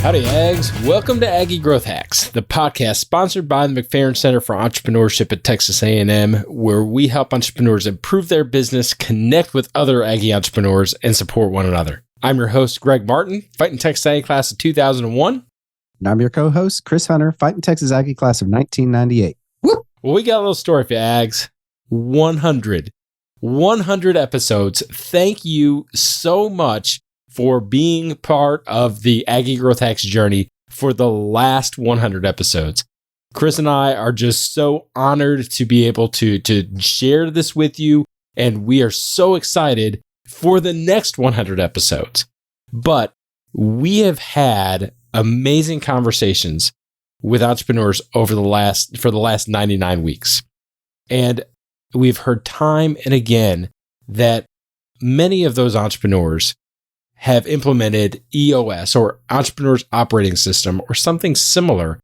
Howdy, Ags. Welcome to Aggie Growth Hacks, the podcast sponsored by the McFerrin Center for Entrepreneurship at Texas A&M, where we help entrepreneurs improve their business, connect with other Aggie entrepreneurs, and support one another. I'm your host, Greg Martin, Fighting Texas Aggie class of 2001. And I'm your co-host, Chris Hunter, Fighting Texas Aggie class of 1998. Woo! Well, we got a little story for you, Ags. 100 episodes. Thank you so much for being part of the Aggie Growth Hacks journey for the last 100 episodes. Chris and I are just so honored to be able to share this with you, and we are so excited for the next 100 episodes. But we have had amazing conversations with entrepreneurs for the last 99 weeks. And we've heard time and again that many of those entrepreneurs have implemented EOS, or Entrepreneurial Operating System, or something similar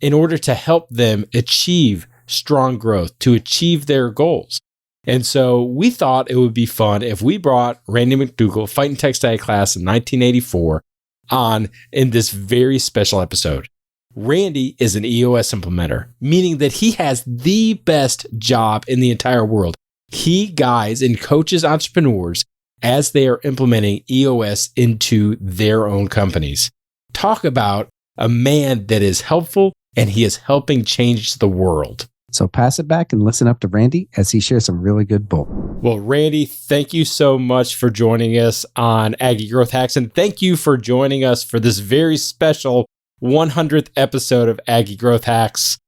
in order to help them achieve strong growth, to achieve their goals. And so we thought it would be fun if we brought Randy McDougal, Fighting Texas Aggie class in 1984, on in this very special episode. Randy is an EOS implementer, meaning that he has the best job in the entire world. He guides and coaches entrepreneurs as they are implementing EOS into their own companies. Talk about a man that is helpful, and he is helping change the world. So pass it back and listen up to Randy as he shares some really good bull. Well, Randy, thank you so much for joining us on Aggie Growth Hacks, and thank you for joining us for this very special 100th episode of Aggie Growth Hacks.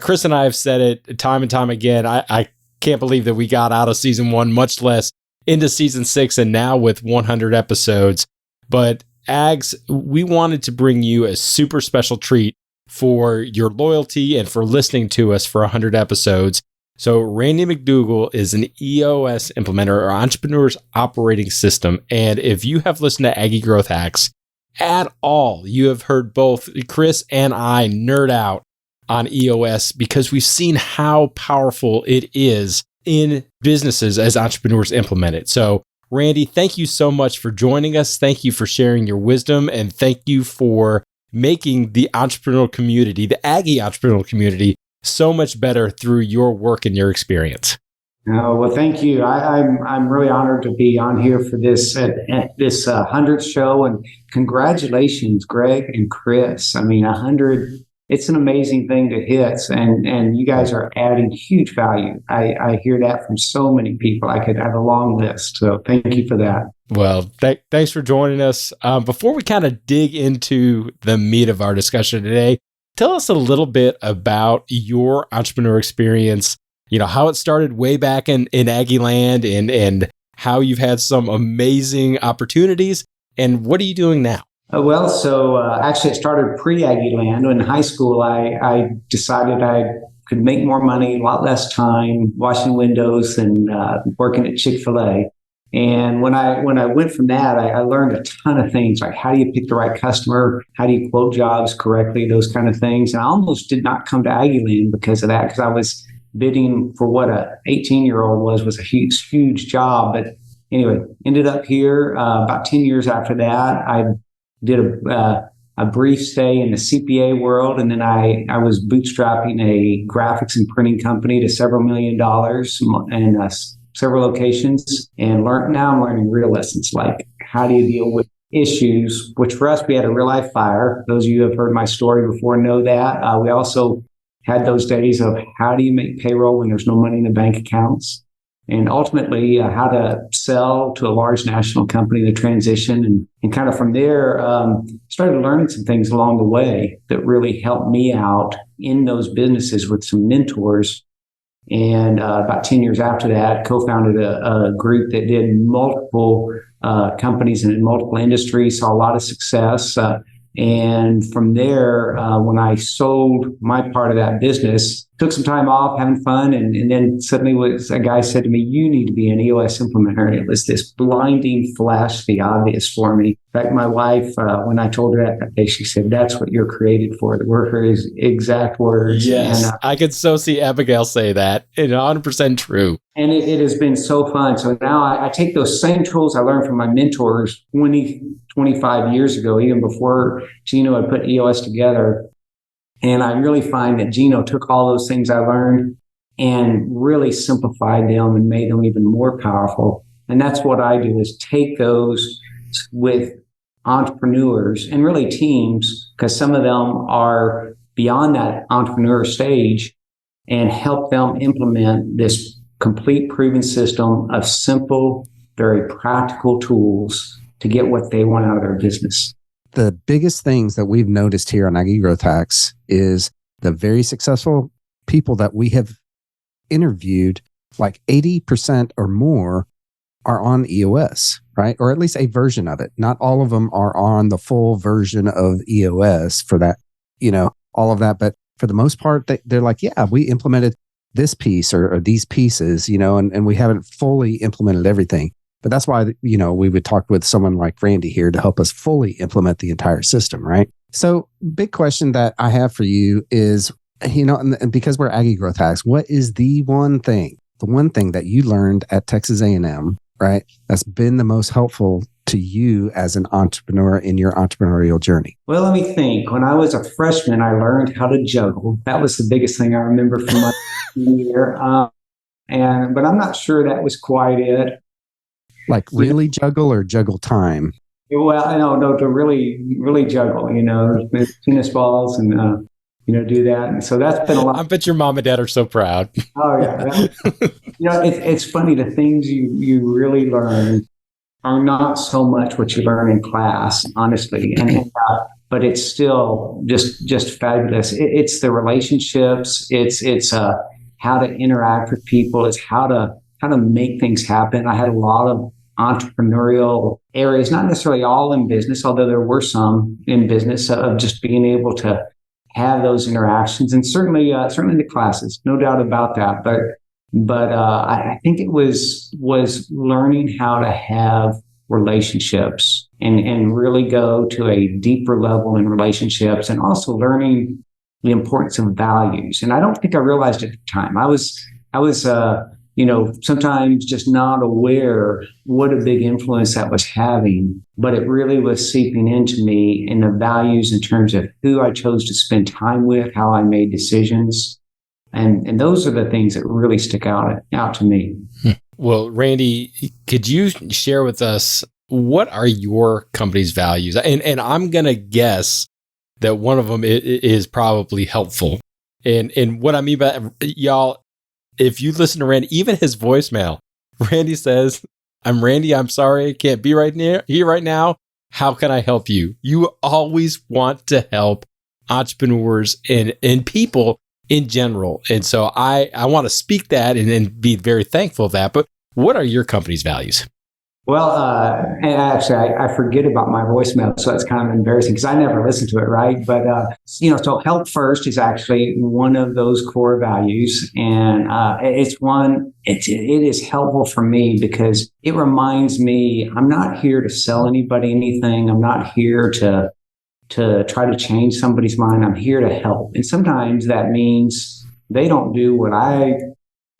Chris and I have said it time and time again. I can't believe that we got out of season 1, much less into season 6, and now with 100 episodes. But Ags, we wanted to bring you a super special treat for your loyalty and for listening to us for 100 episodes. So Randy McDougal is an EOS implementer, or Entrepreneurial Operating System. And if you have listened to Aggie Growth Hacks at all, you have heard both Chris and I nerd out on EOS because we've seen how powerful it is in businesses as entrepreneurs implement it. So Randy, thank you so much for joining us. Thank you for sharing your wisdom, and thank you for making the entrepreneurial community, the Aggie entrepreneurial community, so much better through your work and your experience. Oh, well, thank you. I'm really honored to be on here for this 100th show, and congratulations, Greg and Chris. I mean, 100. It's an amazing thing to hit, and you guys are adding huge value. I hear that from so many people. I could have a long list, so thank you for that. Well, thanks for joining us. Before we kind of dig into the meat of our discussion today, tell us a little bit about your entrepreneur experience, how it started way back in Aggie land, and how you've had some amazing opportunities, and what are you doing now? Actually, it started pre-Aggie land. In high school, I decided I could make more money, a lot less time washing windows and working at Chick-fil-A. And when I went from that, I learned a ton of things, like how do you pick the right customer, how do you quote jobs correctly, those kind of things. And I almost did not come to Aggie land because of that, because I was bidding for what a 18-year-old was a huge job. But anyway, ended up here about 10 years after that. I did a brief stay in the CPA world, and then I was bootstrapping a graphics and printing company to several $1 million and several locations, and now I'm learning real lessons, like how do you deal with issues, which for us, we had a real life fire. Those of you who have heard my story before know that. We also had those days of how do you make payroll when there's no money in the bank accounts, and ultimately how to sell to a large national company, the transition. And kind of from there, started learning some things along the way that really helped me out in those businesses with some mentors. And about 10 years after that, co-founded a group that did multiple companies and in multiple industries, saw a lot of success. And from there, when I sold my part of that business, took some time off, having fun, and then suddenly a guy said to me, "You need to be an EOS implementer." And it was this blinding flash, the obvious for me. In fact, my wife, when I told her that day, she said, "That's what you're created for." The were her exact words. Yes, and, I could so see Abigail say that. It's 100% true. And it has been so fun. So now I take those same tools I learned from my mentors 25 years ago, even before Gino had put EOS together. And I really find that Gino took all those things I learned and really simplified them and made them even more powerful. And that's what I do, is take those with entrepreneurs and really teams, because some of them are beyond that entrepreneur stage, and help them implement this complete proven system of simple, very practical tools to get what they want out of their business. The biggest things that we've noticed here on Aggie Growth Hacks is the very successful people that we have interviewed, like 80% or more are on EOS, right? Or at least a version of it. Not all of them are on the full version of EOS for that, all of that. But for the most part, they're like, yeah, we implemented this piece or these pieces, and we haven't fully implemented everything. But that's why, we would talk with someone like Randy here to help us fully implement the entire system, right? So big question that I have for you is, and because we're Aggie Growth Hacks, what is the one thing that you learned at Texas A&M, right, that's been the most helpful to you as an entrepreneur in your entrepreneurial journey? Well, let me think. When I was a freshman, I learned how to juggle. That was the biggest thing I remember from my year. But I'm not sure that was quite it. Like really juggle or juggle time? Well, I no, to really juggle, tennis balls and, do that. And so that's been a lot. I bet your mom and dad are so proud. Oh, yeah. It's funny. The things you really learn are not so much what you learn in class, honestly. But it's still just fabulous. It's the relationships. It's how to interact with people. It's how to make things happen. I had a lot of entrepreneurial areas, not necessarily all in business, although there were some in business, of just being able to have those interactions, and certainly the classes, no doubt about that. But I think it was learning how to have relationships and really go to a deeper level in relationships, and also learning the importance of values. And I don't think I realized it at the time. I was sometimes just not aware what a big influence that was having, but it really was seeping into me in the values in terms of who I chose to spend time with, how I made decisions. And those are the things that really stick out to me. Well, Randy, could you share with us, what are your company's values? And I'm going to guess that one of them is probably helpful. And what I mean by, y'all, if you listen to Randy, even his voicemail, Randy says, "I'm Randy. I'm sorry I can't be here right now. How can I help you?" You always want to help entrepreneurs and people in general. And so I want to speak that and be very thankful of that. But what are your company's values? Well, and actually, I forget about my voicemail, so it's kind of embarrassing because I never listen to it, right? But, so help first is actually one of those core values. And it is helpful for me because it reminds me I'm not here to sell anybody anything. I'm not here to try to change somebody's mind. I'm here to help. And sometimes that means they don't do what I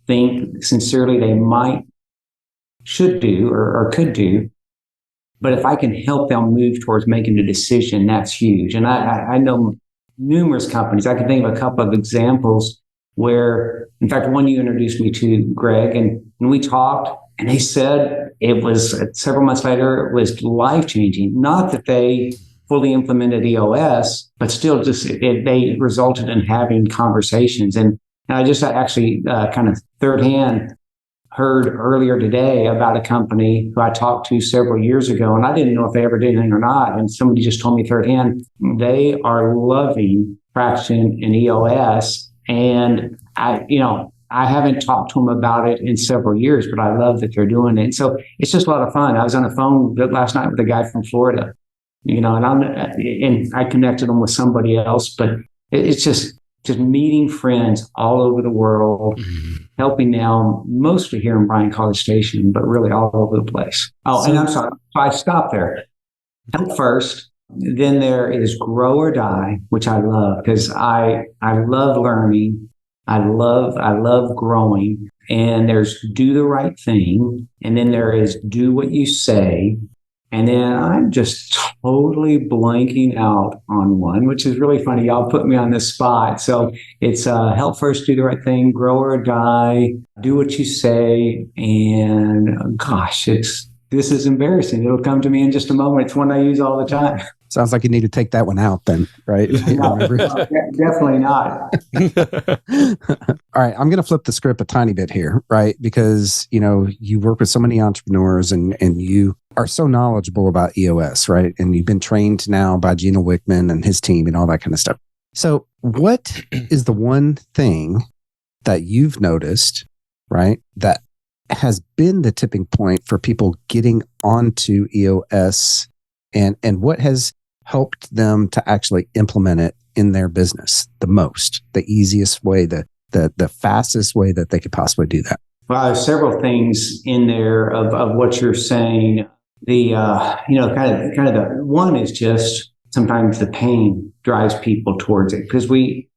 think sincerely they should do or could do. But if I can help them move towards making a decision, that's huge. And I know numerous companies. I can think of a couple of examples where, in fact, one you introduced me to, Greg, and we talked, and they said it was several months later, it was life-changing. Not that they fully implemented EOS, but still they resulted in having conversations. And I just actually kind of third hand heard earlier today about a company who I talked to several years ago, and I didn't know if they ever did anything or not. And somebody just told me third hand, they are loving traction in EOS. And I haven't talked to them about it in several years, but I love that they're doing it. And so it's just a lot of fun. I was on the phone last night with a guy from Florida, and I connected them with somebody else, but it's just, just meeting friends all over the world, helping now mostly here in Bryan College Station, but really all over the place. Oh, and I'm sorry, I stopped there. Help first. Then there is grow or die, which I love because I love learning. I love growing. And there's do the right thing. And then there is do what you say. And then I'm just totally blanking out on one, which is really funny. Y'all put me on this spot. So it's help first, do the right thing, grow or die, do what you say. And gosh, this is embarrassing. It'll come to me in just a moment. It's one I use all the time. Sounds like you need to take that one out then, right? No, definitely not. All right, I'm going to flip the script a tiny bit here, right? Because, you work with so many entrepreneurs and you are so knowledgeable about EOS, right? And you've been trained now by Gino Wickman and his team and all that kind of stuff. So what is the one thing that you've noticed, right, that has been the tipping point for people getting onto EOS, and what has helped them to actually implement it in their business the most, the easiest way, the fastest way that they could possibly do that? Well, there's several things in there of what you're saying. The kind of the one is just sometimes the pain drives people towards it, because we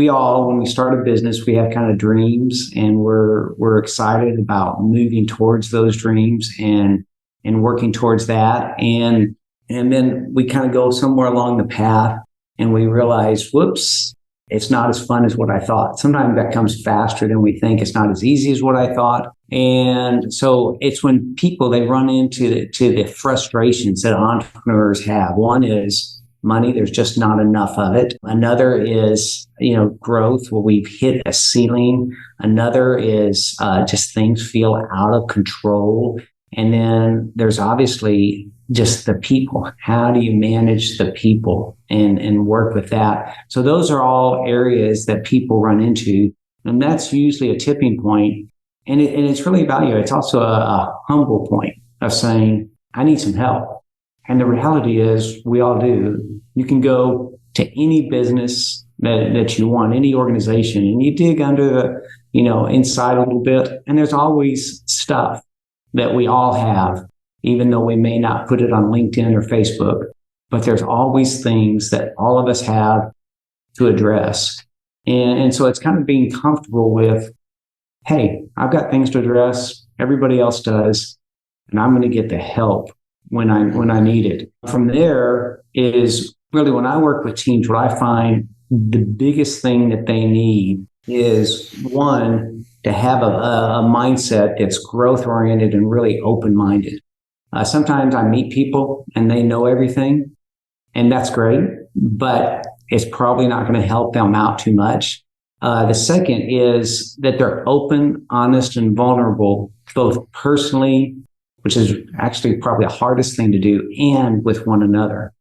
all, when we start a business, we have kind of dreams, and we're excited about moving towards those dreams and working towards that. And then we kind of go somewhere along the path and we realize, whoops, it's not as fun as what I thought. Sometimes that comes faster than we think. It's not as easy as what I thought. And so it's when people, they run into the frustrations that entrepreneurs have. One is money. There's just not enough of it. Another is, growth. Well, we've hit a ceiling. Another is just things feel out of control. And then there's obviously just the people. How do you manage the people and work with that? So those are all areas that people run into. And that's usually a tipping point. And it's really about you. It's also a humble point of saying, I need some help. And the reality is we all do. You can go to any business that you want, any organization, and you dig under the, inside a little bit. And there's always stuff that we all have, even though we may not put it on LinkedIn or Facebook, but there's always things that all of us have to address. And so it's kind of being comfortable with, hey, I've got things to address. Everybody else does. And I'm going to get the help when I need it. From there is really, when I work with teams, what I find the biggest thing that they need is, one, to have a mindset that's growth-oriented and really open-minded. Sometimes I meet people and they know everything, and that's great, but it's probably not going to help them out too much. The second is that they're open, honest, and vulnerable, both personally, which is actually probably the hardest thing to do, and with one another.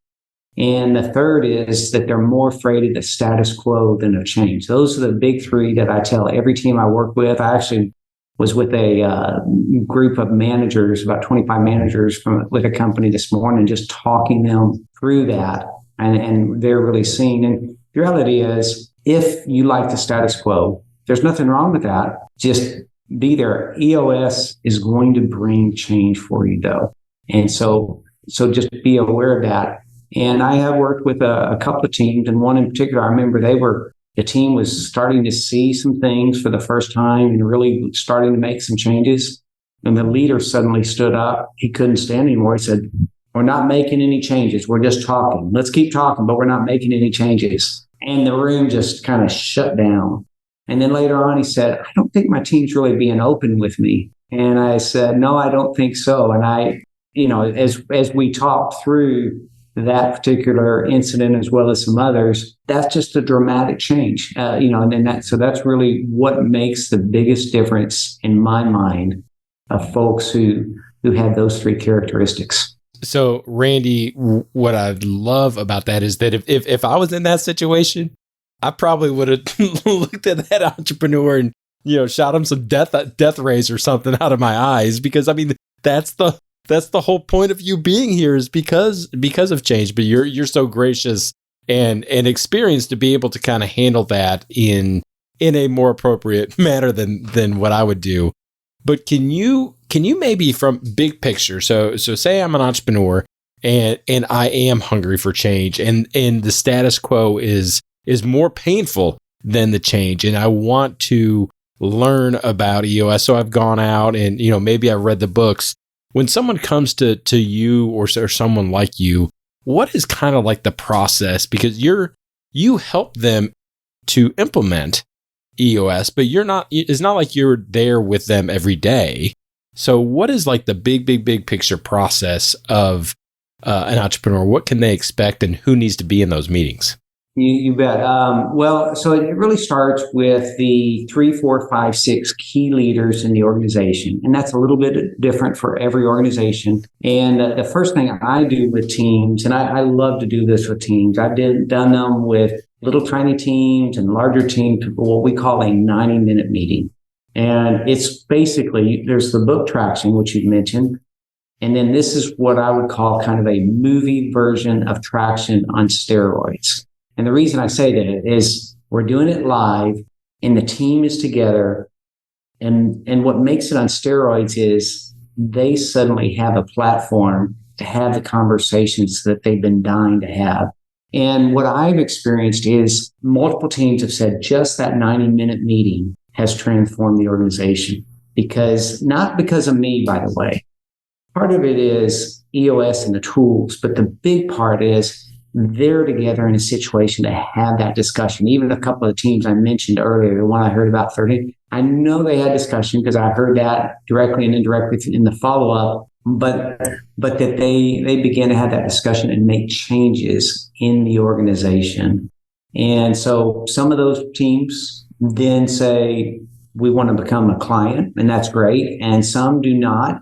And the third is that they're more afraid of the status quo than of change. Those are the big three that I tell every team I work with. I actually was with a group of managers, about 25 managers with a company this morning, just talking them through that. And they're really seeing. And the reality is, if you like the status quo, there's nothing wrong with that. Just be there. EOS is going to bring change for you, though. And so just be aware of that. And I have worked with a couple of teams, and one in particular, I remember the team was starting to see some things for the first time and really starting to make some changes. And the leader suddenly stood up. He couldn't stand anymore. He said, "We're not making any changes. We're just talking. Let's keep talking, but we're not making any changes." And the room just kind of shut down. And then later on, he said, "I don't think my team's really being open with me." And I said, "No, I don't think so." And as we talked through that particular incident, as well as some others, that's just a dramatic change, so that's really what makes the biggest difference in my mind of folks who have those three characteristics. So, Randy, what I love about that is that if I was in that situation, I probably would have looked at that entrepreneur and, shot him some death rays or something out of my eyes, because that's the whole point of you being here, is because of change. But you're so gracious and experience to be able to kind of handle that in a more appropriate manner than what I would do. But can you maybe from big picture, so say I'm an entrepreneur and I am hungry for change, and the status quo is more painful than the change, and I want to learn about EOS. So I've gone out and, maybe I've read the books. When someone comes to you or someone like you, what is kind of like the process? Because you help them to implement EOS, but it's not like you're there with them every day. So what is like the big picture process of an entrepreneur? What can they expect, and who needs to be in those meetings? You bet. So it really starts with the 3, 4, 5, 6 key leaders in the organization. And that's a little bit different for every organization. And the first thing I do with teams, and I love to do this with teams, I've done them with little tiny teams and larger teams, what we call a 90-minute meeting. And it's basically, there's the book Traction, which you mentioned. And then this is what I would call kind of a movie version of Traction on steroids. And the reason I say that is we're doing it live and the team is together. And what makes it on steroids is they suddenly have a platform to have the conversations that they've been dying to have. And what I've experienced is multiple teams have said just that 90-minute meeting has transformed the organization. Not because of me, by the way. Part of it is EOS and the tools, but the big part is they're together in a situation to have that discussion. Even a couple of teams I mentioned earlier, the one I heard about 30, I know they had discussion because I heard that directly and indirectly in the follow-up, but that they began to have that discussion and make changes in the organization. And so some of those teams then say, we want to become a client, and that's great. And some do not,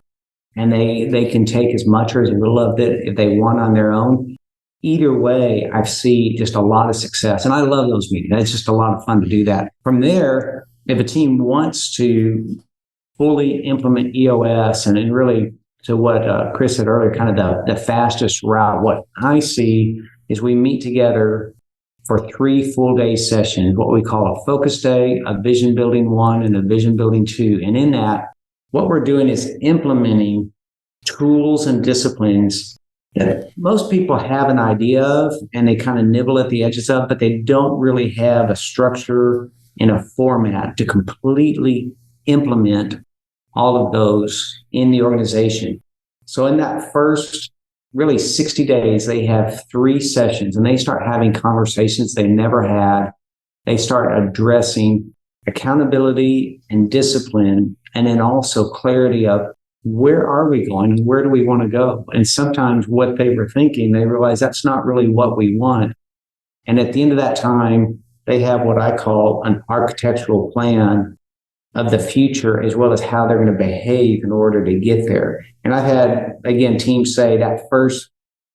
and they can take as much or as little of it if they want on their own. Either way, I see just a lot of success. And I love those meetings. It's just a lot of fun to do that. From there, if a team wants to fully implement EOS and really to what Chris said earlier, kind of the fastest route, what I see is we meet together for 3 full-day sessions, what we call a focus day, a vision building 1, and a vision building 2. And in that, what we're doing is implementing tools and disciplines that most people have an idea of and they kind of nibble at the edges of, but they don't really have a structure and a format to completely implement all of those in the organization. So in that first really 60 days, they have 3 sessions and they start having conversations they never had. They start addressing accountability and discipline, and then also clarity of where are we going and where do we want to go? And sometimes what they were thinking, they realize that's not really what we want. And at the end of that time, they have what I call an architectural plan of the future, as well as how they're going to behave in order to get there. And I've had, again, teams say that first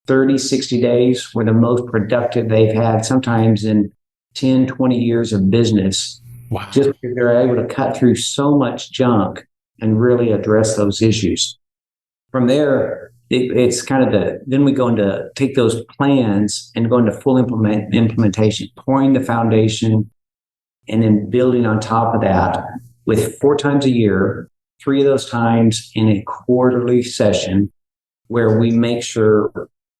30, 60 days were the most productive they've had, sometimes in 10, 20 years of business. Wow. Just because they're able to cut through so much junk and really address those issues. From there, it's kind of then we go into take those plans and go into full implementation, pouring the foundation, and then building on top of that with 4 times a year, 3 of those times in a quarterly session where we make sure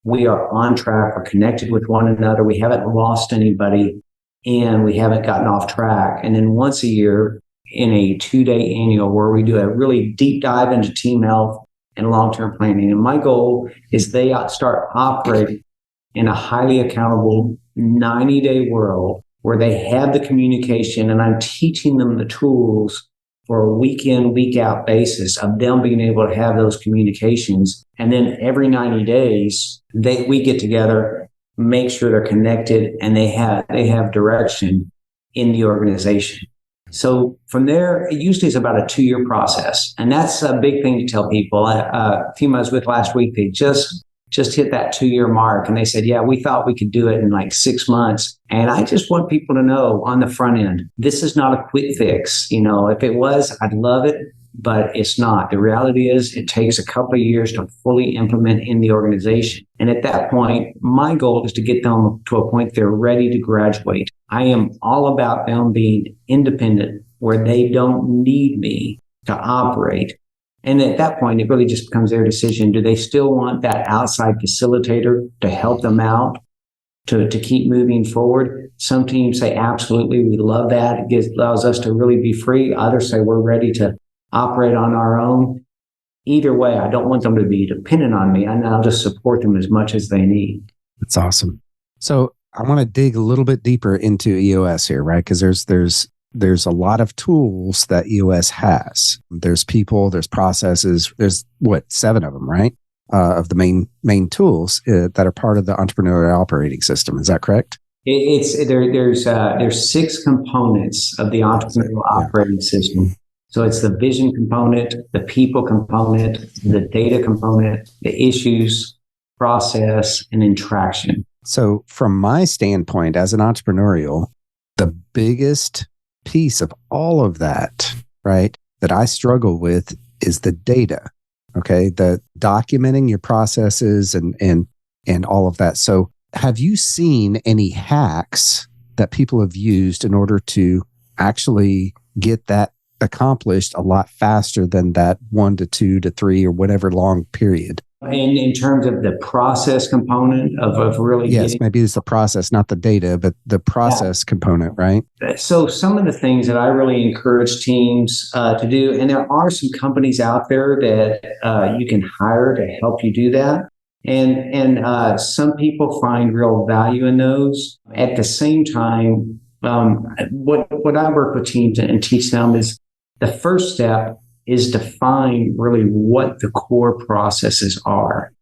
we are on track, we're connected with one another, we haven't lost anybody, and we haven't gotten off track. And then once a year, in a 2-day annual where we do a really deep dive into team health and long-term planning. And my goal is they start operating in a highly accountable 90-day world where they have the communication, and I'm teaching them the tools for a week in, week out basis of them being able to have those communications. And then every 90 days, we get together, make sure they're connected, and they have direction in the organization. So from there, it usually is about a 2-year process. And that's a big thing to tell people. A team I was with last week, they just hit that 2-year mark. And they said, yeah, we thought we could do it in like 6 months. And I just want people to know on the front end, this is not a quick fix. If it was, I'd love it. but it's not. The reality is it takes a couple of years to fully implement in the organization. And at that point, my goal is to get them to a point they're ready to graduate. I am all about them being independent where they don't need me to operate. And at that point, it really just becomes their decision. Do they still want that outside facilitator to help them out, to keep moving forward? Some teams say, absolutely, we love that. It allows us to really be free. Others say, we're ready to operate on our own. Either way, I don't want them to be dependent on me, and I'll just support them as much as they need. That's awesome. So I want to dig a little bit deeper into EOS here, right? Because there's a lot of tools that EOS has. There's people, there's processes, there's 7 of them, right? Of the main tools that are part of the Entrepreneurial Operating System. Is that correct? There's 6 components of the Entrepreneurial Operating System. So it's the vision component, the people component, the data component, the issues, process, and interaction. So from my standpoint as an entrepreneurial, the biggest piece of all of that, right, that I struggle with is the data. Okay. The documenting your processes and all of that. So have you seen any hacks that people have used in order to actually get that accomplished a lot faster than that 1 to 2 to 3 or whatever long period? And in terms of the process component of really maybe it's the process, not the data, but the process component, right? So some of the things that I really encourage teams to do, and there are some companies out there that you can hire to help you do that. And some people find real value in those. At the same time, what I work with teams and teach them is the first step is define really what the core processes are.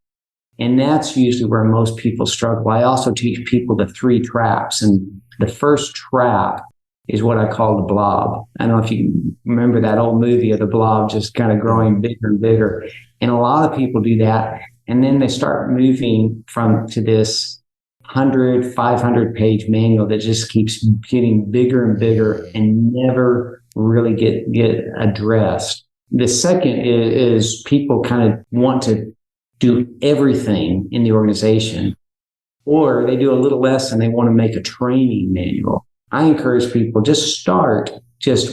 And that's usually where most people struggle. I also teach people the 3 traps. And the first trap is what I call the blob. I don't know if you remember that old movie of the blob just kind of growing bigger and bigger. And a lot of people do that. And then they start moving to this 100, 500 page manual that just keeps getting bigger and bigger and never really get addressed. The second is people kind of want to do everything in the organization, or they do a little less and they want to make a training manual. I encourage people just start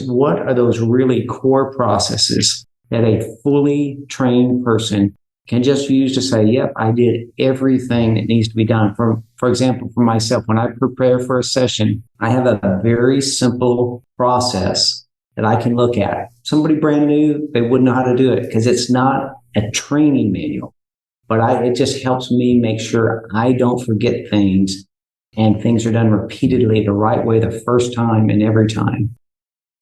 what are those really core processes that a fully trained person can just use to say, yep, I did everything that needs to be done. For example, for myself, when I prepare for a session, I have a very simple process that I can look at. Somebody brand new, they wouldn't know how to do it because it's not a training manual. But it just helps me make sure I don't forget things and things are done repeatedly the right way the first time and every time.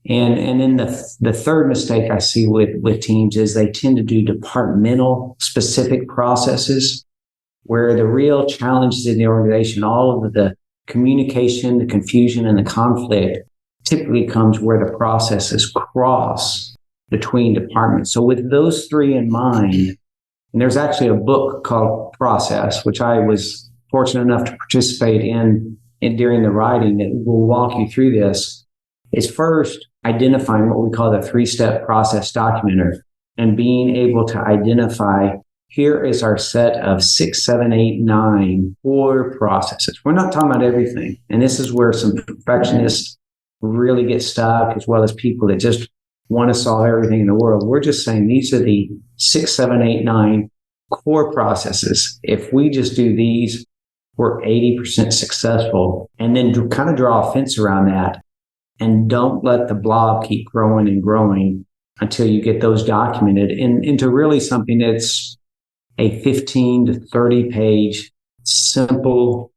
And then the third mistake I see with teams is they tend to do departmental specific processes where the real challenges in the organization, all of the communication, the confusion, and the conflict typically comes where the processes cross between departments. So with those 3 in mind, and there's actually a book called Process, which I was fortunate enough to participate in during the writing that will walk you through this, is first identifying what we call the 3-step process documenter and being able to identify, here is our set of 6, 7, 8, 9 core processes. We're not talking about everything. And this is where some perfectionists really get stuck, as well as people that just want to solve everything in the world. We're just saying these are the 6, 7, 8, 9 core processes. If we just do these, we're 80% successful. And then to kind of draw a fence around that and don't let the blob keep growing and growing until you get those documented into really something that's a 15 to 30 page simple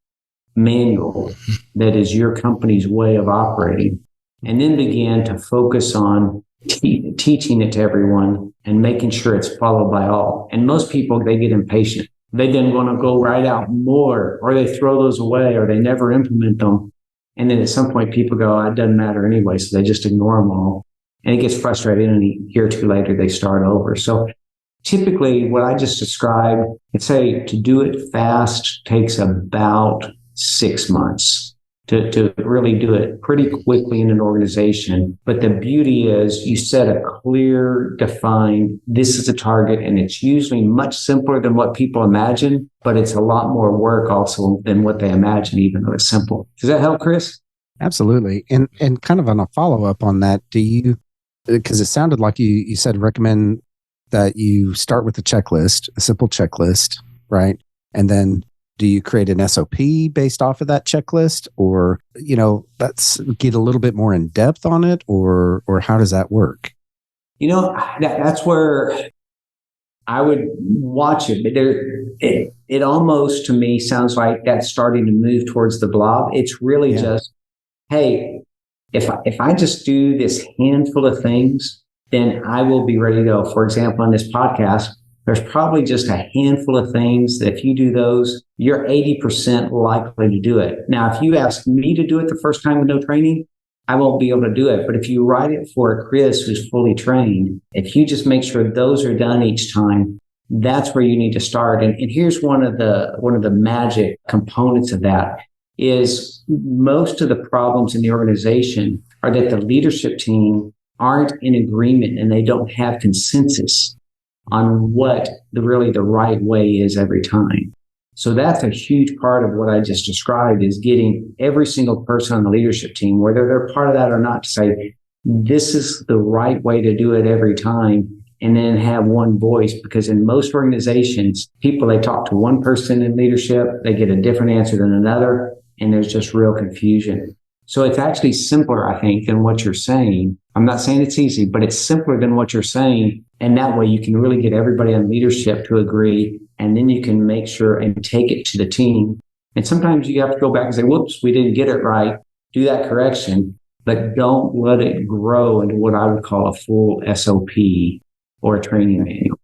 manual that is your company's way of operating, and then begin to focus on teaching it to everyone and making sure it's followed by all. And most people, they get impatient. They then want to go write out more, or they throw those away, or they never implement them. And then at some point people go, it doesn't matter anyway. So they just ignore them all. And it gets frustrating, and a year or 2 later, they start over. So typically what I just described, I'd say to do it fast takes about 6 months. to really do it pretty quickly in an organization. But the beauty is you set a clear, defined, this is a target, and it's usually much simpler than what people imagine, but it's a lot more work also than what they imagine, even though it's simple. Does that help, Chris? Absolutely. And kind of on a follow-up on that, because it sounded like you said recommend that you start with a simple checklist, right? And then do you create an SOP based off of that checklist, or, let's get a little bit more in depth on it, or how does that work? That's where I would watch it. But it almost to me sounds like that's starting to move towards the blob. It's really just, hey, if I just do this handful of things, then I will be ready to go. For example, on this podcast, there's probably just a handful of things that if you do those, you're 80% likely to do it. Now, if you ask me to do it the first time with no training, I won't be able to do it. But if you write it for a Chris who's fully trained, if you just make sure those are done each time, that's where you need to start. And here's one of the magic components of that is most of the problems in the organization are that the leadership team aren't in agreement and they don't have consensus on what the right way is every time. So that's a huge part of what I just described, is getting every single person on the leadership team, whether they're part of that or not, to say, this is the right way to do it every time, and then have one voice. Because in most organizations, they talk to one person in leadership, they get a different answer than another, and there's just real confusion. So it's actually simpler, I think, than what you're saying. I'm not saying it's easy, but it's simpler than what you're saying. And that way you can really get everybody on leadership to agree. And then you can make sure and take it to the team. And sometimes you have to go back and say, whoops, we didn't get it right. Do that correction, but don't let it grow into what I would call a full SOP or a training manual.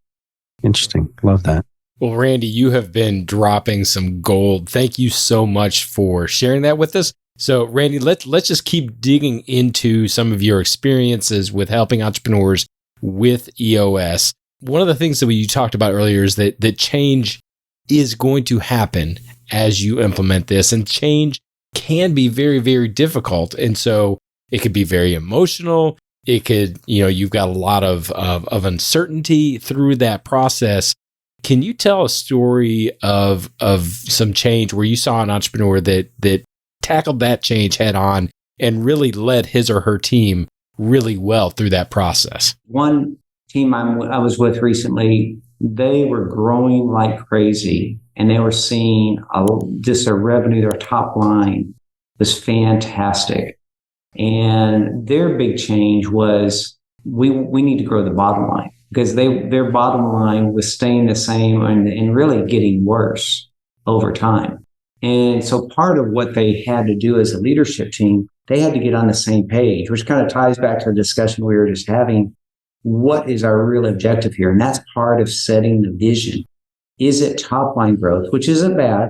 Interesting. Love that. Well, Randy, you have been dropping some gold. Thank you so much for sharing that with us. So, Randy, let's just keep digging into some of your experiences with helping entrepreneurs with EOS. One of the things that you talked about earlier is that change is going to happen as you implement this, and change can be very, very difficult. And so it could be very emotional. It could, you've got a lot of uncertainty through that process. Can you tell a story of some change where you saw an entrepreneur that tackled that change head on and really led his or her team really well through that process? One team I was with recently, they were growing like crazy, and they were seeing just their revenue, their top line was fantastic. And their big change was we need to grow the bottom line, because their bottom line was staying the same and really getting worse over time. And so part of what they had to do as a leadership team, they had to get on the same page, which kind of ties back to the discussion we were just having. What is our real objective here? And that's part of setting the vision. Is it top line growth, which isn't bad,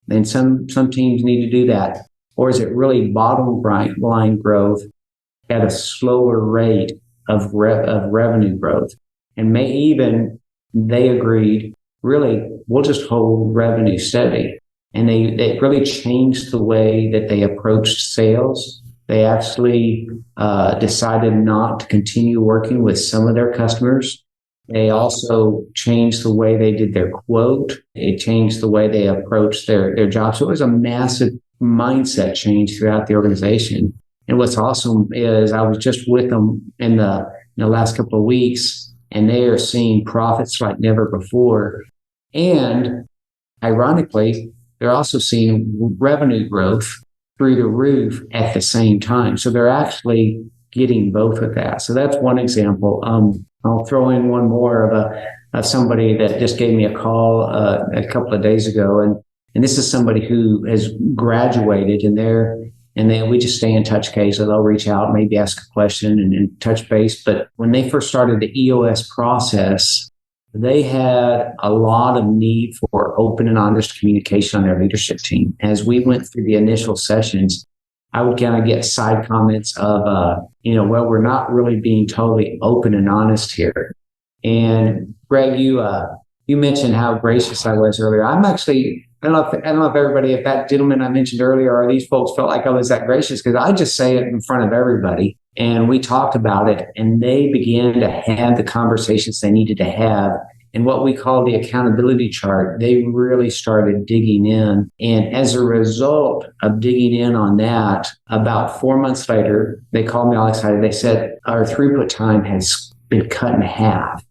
and some teams need to do that, or is it really bottom line growth at a slower rate of revenue growth? And they agreed, really, we'll just hold revenue steady. And they really changed the way that they approached sales. They actually decided not to continue working with some of their customers. They also changed the way they did their quote. It changed the way they approached their job. So it was a massive mindset change throughout the organization. And what's awesome is I was just with them in the last couple of weeks, and they are seeing profits like never before. And ironically, they're also seeing revenue growth through the roof at the same time. So they're actually getting both of that. So that's one example. I'll throw in one more of somebody that just gave me a call a couple of days ago. And this is somebody who has graduated, and then we just stay in touch occasionally. They'll reach out, maybe ask a question and touch base. But when they first started the EOS process, they had a lot of need for open and honest communication on their leadership team. As we went through the initial sessions, I would kind of get side comments of, well, we're not really being totally open and honest here. And Greg, you mentioned how gracious I was earlier. I'm actually I don't know if that gentleman I mentioned earlier, or these folks felt like I was that gracious, because I just say it in front of everybody. And we talked about it, and they began to have the conversations they needed to have. And what we call the accountability chart, they really started digging in. And as a result of digging in on that, about 4 months later, they called me all excited. They said, our throughput time has been cut in half.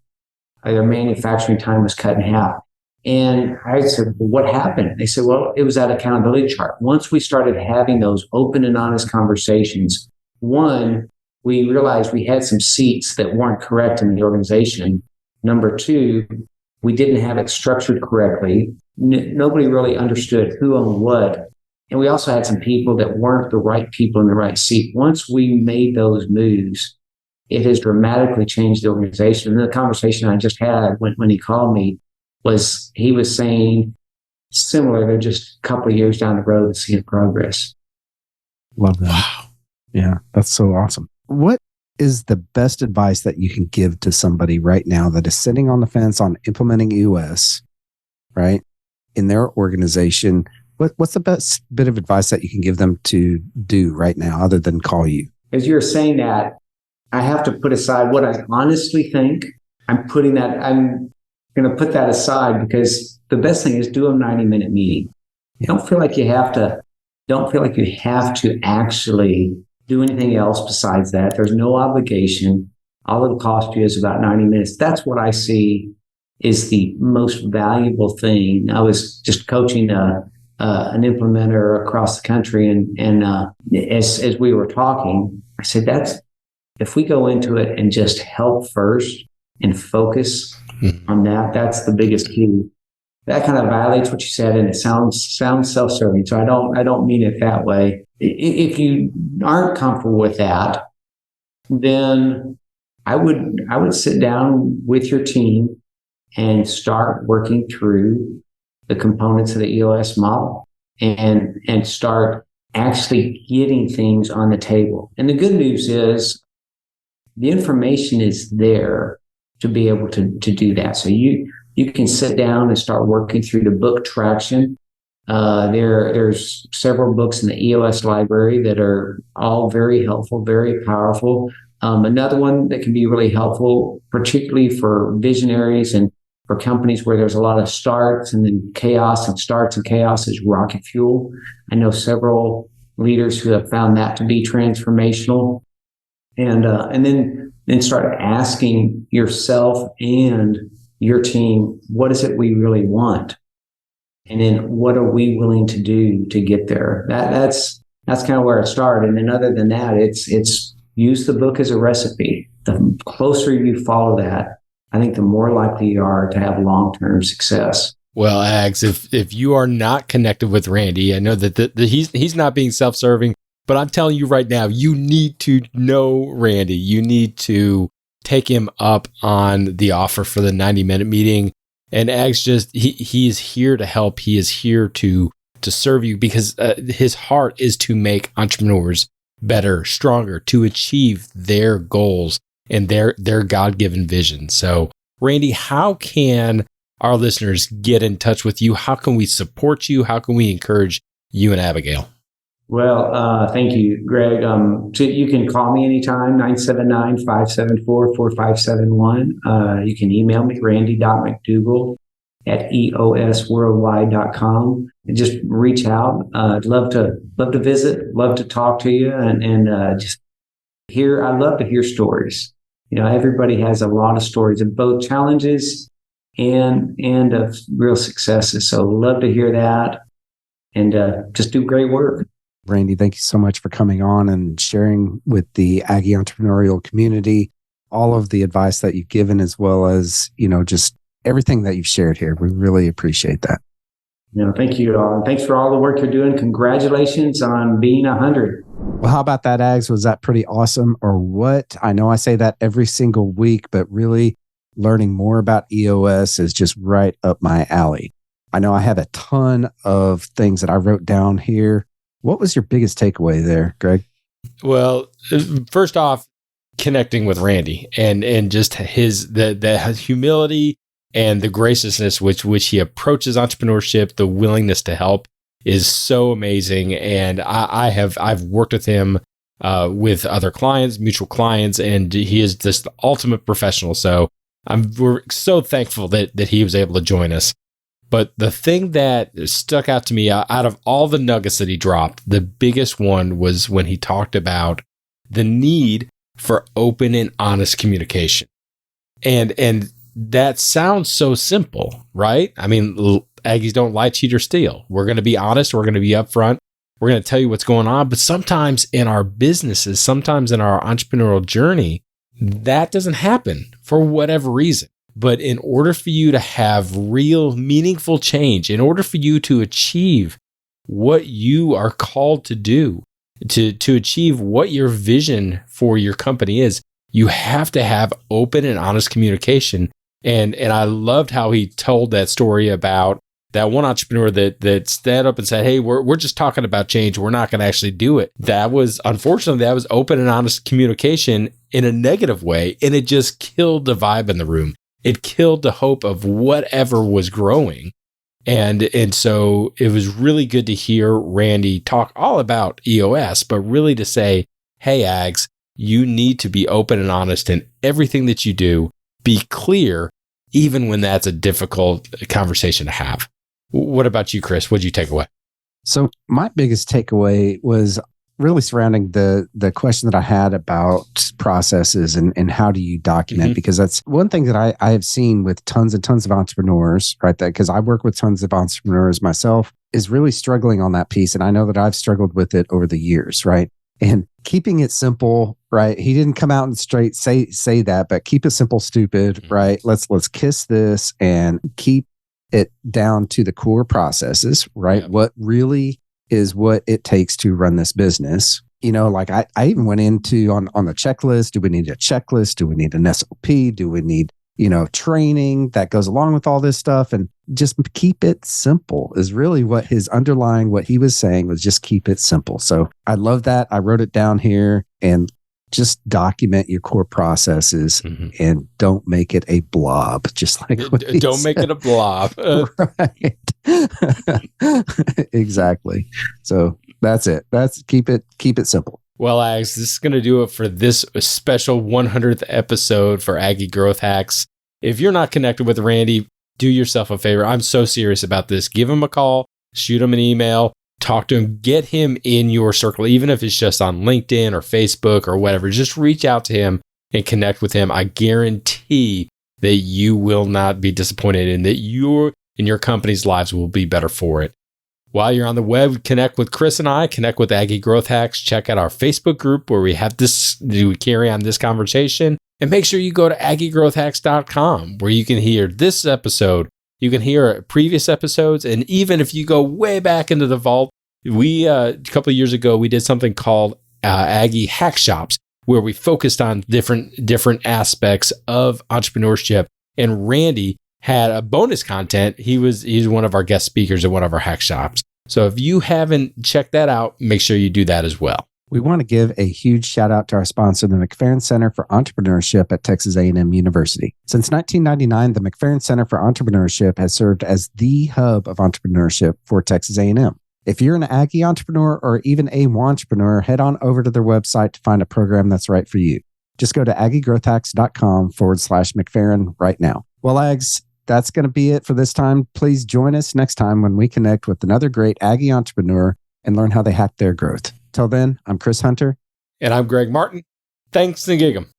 Their manufacturing time was cut in half. And I said, well, what happened? They said, well, it was that accountability chart. Once we started having those open and honest conversations, one, we realized we had some seats that weren't correct in the organization. Number two, we didn't have it structured correctly. Nobody really understood who owned what. And we also had some people that weren't the right people in the right seat. Once we made those moves, it has dramatically changed the organization. And the conversation I just had when he called me was, he was saying similar, they're just a couple of years down the road to see progress. Love that. Wow. Yeah, that's so awesome. What is the best advice that you can give to somebody right now that is sitting on the fence on implementing EOS, right, in their organization? What's the best bit of advice that you can give them to do right now other than call you? As you're saying that, I have to put aside what I honestly think. I'm going to put that aside, because the best thing is do a 90-minute meeting. You don't feel like you have to actually do anything else besides that. There's no obligation. All it'll cost you is about 90 minutes. That's what I see is the most valuable thing. I was just coaching an implementer across the country, and as we were talking, I said, if we go into it and just help first and focus on that, that's the biggest key. That kind of violates what you said, and it sounds self-serving. So I don't mean it that way. If you aren't comfortable with that, then I would sit down with your team and start working through the components of the EOS model and start actually getting things on the table. And the good news is the information is there to be able to do that. So you can sit down and start working through the book traction. There's several books in the EOS library that are all very helpful, very powerful. Another one that can be really helpful, particularly for visionaries and for companies where there's a lot of starts and then chaos, and starts and chaos, is rocket fuel. I know several leaders who have found that to be transformational. And then start asking yourself and your team, what is it we really want? And then what are we willing to do to get there? That's kind of where it started. And then other than that, it's use the book as a recipe. The closer you follow that, I think the more likely you are to have long-term success. Well, Ags, if you are not connected with Randy, I know that he's not being self-serving, but I'm telling you right now, you need to know Randy. You need to take him up on the offer for the 90-minute meeting. And Ags he is here to help. He is here to serve you, because his heart is to make entrepreneurs better, stronger, to achieve their goals and their God-given vision. So, Randy, how can our listeners get in touch with you? How can we support you? How can we encourage you and Abigail? Well, thank you, Greg. So you can call me anytime, 979-574-4571. You can email me, randy.mcdougal@eosworldwide.com, and just reach out. I'd love to visit, love to talk to you, and just hear. I love to hear stories. You know, everybody has a lot of stories of both challenges and of real successes. So love to hear that, and just do great work. Randy, thank you so much for coming on and sharing with the Aggie entrepreneurial community all of the advice that you've given, as well as, just everything that you've shared here. We really appreciate that. Thank you all. And thanks for all the work you're doing. Congratulations on being 100. Well, how about that, Ags? Was that pretty awesome or what? I know I say that every single week, but really learning more about EOS is just right up my alley. I know I have a ton of things that I wrote down here. What was your biggest takeaway there, Greg? Well, first off, connecting with Randy and just the humility and the graciousness with which he approaches entrepreneurship, the willingness to help is so amazing. And I've worked with him with other clients, mutual clients, and he is just the ultimate professional. So we're so thankful that he was able to join us. But the thing that stuck out to me out of all the nuggets that he dropped, the biggest one was when he talked about the need for open and honest communication. And that sounds so simple, right? I mean, Aggies don't lie, cheat, or steal. We're going to be honest. We're going to be upfront. We're going to tell you what's going on. But sometimes in our businesses, sometimes in our entrepreneurial journey, that doesn't happen for whatever reason. But in order for you to have real, meaningful change, in order for you to achieve what you are called to do, to achieve what your vision for your company is, you have to have open and honest communication. And I loved how he told that story about that one entrepreneur that stood up and said, hey, we're just talking about change. We're not going to actually do it. Unfortunately, that was open and honest communication in a negative way. And it just killed the vibe in the room. It killed the hope of whatever was growing. And so it was really good to hear Randy talk all about EOS, but really to say, hey, Ags, you need to be open and honest in everything that you do. Be clear, even when that's a difficult conversation to have. What about you, Chris? What did you take away? So my biggest takeaway was really surrounding the question that I had about processes and how do you document, because that's one thing that I have seen with tons and tons of entrepreneurs, right? That because I work with tons of entrepreneurs myself, is really struggling on that piece. And I know that I've struggled with it over the years, right? And keeping it simple, right? He didn't come out and straight say that, but keep it simple, stupid, right? Let's kiss this and keep it down to the core processes, right? Yeah. What really is what it takes to run this business. You know, like I even went into on the checklist. Do we need a checklist? Do we need an SOP? Do we need, training that goes along with all this stuff? And just keep it simple is really what he was saying was just keep it simple. So I love that. I wrote it down here, and just document your core processes and don't make it a blob. Just like don't make it a blob. Right. Exactly. So that's it. Keep it simple. Well, Ags, this is going to do it for this special 100th episode for Aggie Growth Hacks. If you're not connected with Randy, do yourself a favor. I'm so serious about this. Give him a call, shoot him an email, talk to him, get him in your circle, even if it's just on LinkedIn or Facebook or whatever. Just reach out to him and connect with him. I guarantee that you will not be disappointed and that your and your company's lives will be better for it. While you're on the web, connect with Chris and I, connect with Aggie Growth Hacks, check out our Facebook group where we carry on this conversation, and make sure you go to aggiegrowthhacks.com where you can hear this episode. You can hear previous episodes, and even if you go way back into the vault, we a couple of years ago we did something called Aggie Hack Shops, where we focused on different aspects of entrepreneurship. And Randy had a bonus content. He's one of our guest speakers at one of our hack shops. So if you haven't checked that out, make sure you do that as well. We want to give a huge shout out to our sponsor, the McFerrin Center for Entrepreneurship at Texas A&M University. Since 1999, the McFerrin Center for Entrepreneurship has served as the hub of entrepreneurship for Texas A&M. If you're an Aggie entrepreneur or even a wantrepreneur, head on over to their website to find a program that's right for you. Just go to aggiegrowthhacks.com/McFerrin right now. Well, Ags, that's going to be it for this time. Please join us next time when we connect with another great Aggie entrepreneur and learn how they hack their growth. Till then, I'm Chris Hunter. And I'm Greg Martin. Thanks and gig 'em.